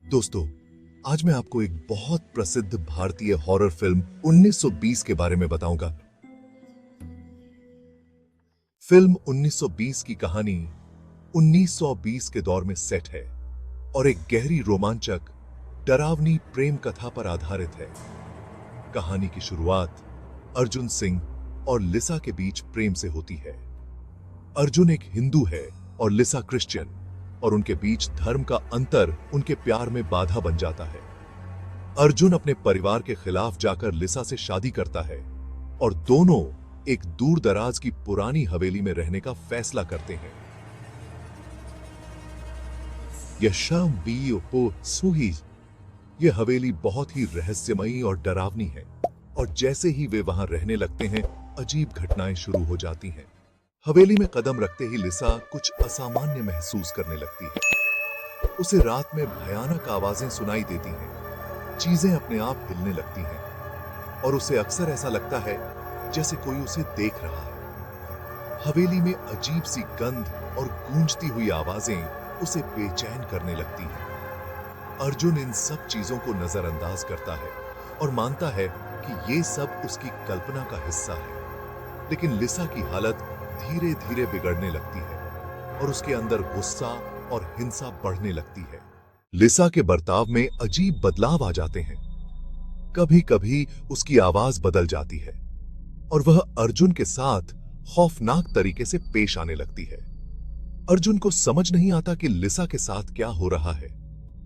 दोस्तों, आज मैं आपको एक बहुत प्रसिद्ध भारतीय हॉरर फिल्म 1920 के बारे में बताऊंगा। फिल्म 1920 की कहानी 1920 के दौर में सेट है और एक गहरी रोमांचक डरावनी प्रेम कथा पर आधारित है। कहानी की शुरुआत अर्जुन सिंह और लिसा के बीच प्रेम से होती है। अर्जुन एक हिंदू है और लिसा क्रिश्चियन, और उनके बीच धर्म का अंतर उनके प्यार में बाधा बन जाता है। अर्जुन अपने परिवार के खिलाफ जाकर लिसा से शादी करता है और दोनों एक दूर दराज की पुरानी हवेली में रहने का फैसला करते हैं। यह हवेली बहुत ही रहस्यमयी और डरावनी है, और जैसे ही वे वहां रहने लगते हैं, अजीब घटनाएं शुरू हो जाती हैं। हवेली में कदम रखते ही लिसा कुछ असामान्य महसूस करने लगती है। उसे रात में भयानक आवाजें सुनाई देती हैं, चीजें अपने आप हिलने लगती हैं, और उसे अक्सर ऐसा लगता है जैसे कोई उसे देख रहा है। हवेली में अजीब सी गंध और गूंजती हुई आवाजें उसे बेचैन करने लगती हैं। अर्जुन इन सब चीजों को नजरअंदाज करता है और मानता है कि ये सब उसकी कल्पना का हिस्सा है। लेकिन लिसा की हालत धीरे धीरे बिगड़ने लगती है और उसके अंदर गुस्सा और हिंसा बढ़ने लगती है। लिसा के बर्ताव में अजीब बदलाव आ जाते हैं। कभी कभी उसकी आवाज बदल जाती है और वह अर्जुन के साथ खौफनाक तरीके से पेश आने लगती है। अर्जुन को समझ नहीं आता कि लिसा के साथ क्या हो रहा है।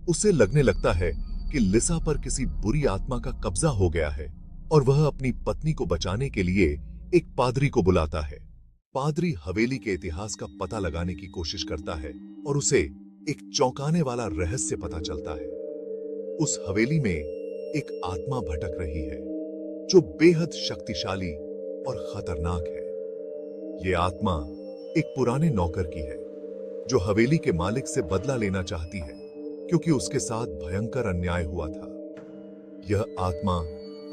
उसे लगने लगता है कि लिसा पर किसी बुरी आत्मा का कब्जा हो गया है और वह अपनी पत्नी को बचाने के लिए एक पादरी को बुलाता है। पादरी हवेली के इतिहास का पता लगाने की कोशिश करता है और उसे एक चौंकाने वाला रहस्य पता चलता है। उस हवेली में एक आत्मा भटक रही है जो बेहद शक्तिशाली और खतरनाक है। ये आत्मा एक पुराने नौकर की है जो हवेली के मालिक से बदला लेना चाहती है, क्योंकि उसके साथ भयंकर अन्याय हुआ था। यह आत्मा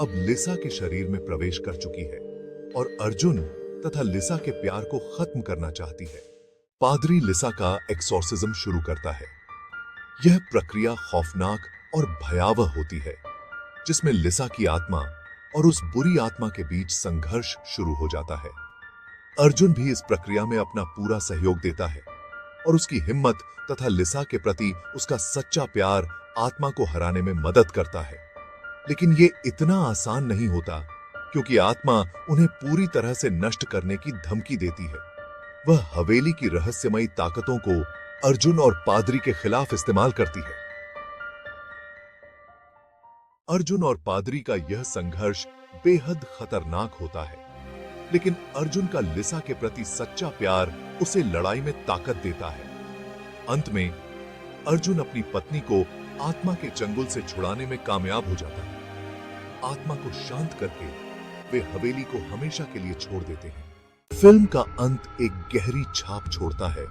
अब लिसा के शरीर में प्रवेश कर चुकी है और अर्जुन तथा लिसा के प्यार को खत्म करना चाहती है। पादरी लिसा का एक्सोर्सिज्म शुरू करता है। यह प्रक्रिया खौफनाक और भयावह होती है, जिसमें लिसा की आत्मा और उस बुरी आत्मा के बीच संघर्ष शुरू हो जाता है। अर्जुन भी इस प्रक्रिया में अपना पूरा सहयोग देता है और उसकी हिम्मत तथा लिसा के प्रति उसका सच्चा प्यार आत्मा को हराने में मदद करता है। लेकिन ये इतना आसान नहीं होता, क्योंकि आत्मा उन्हें पूरी तरह से नष्ट करने की धमकी देती है। वह हवेली की रहस्यमयी ताकतों को अर्जुन और पादरी के खिलाफ इस्तेमाल करती है। अर्जुन और पादरी का यह संघर्ष बेहद खतरनाक होता है, लेकिन अर्जुन का लिसा के प्रति सच्चा प्यार उसे लड़ाई में ताकत देता है। अंत में अर्जुन अपनी पत्नी को आत्मा के चंगुल से छुड़ाने में कामयाब हो जाता है। आत्मा को शांत करके वे हवेली को हमेशा के लिए छोड़ देते हैं। फिल्म का अंत एक गहरी छाप छोड़ता है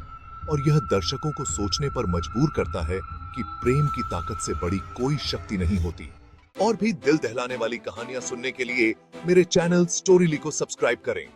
और यह दर्शकों को सोचने पर मजबूर करता है कि प्रेम की ताकत से बड़ी कोई शक्ति नहीं होती। और भी दिल दहलाने वाली कहानियां सुनने के लिए मेरे चैनल स्टोरीली को सब्सक्राइब करें।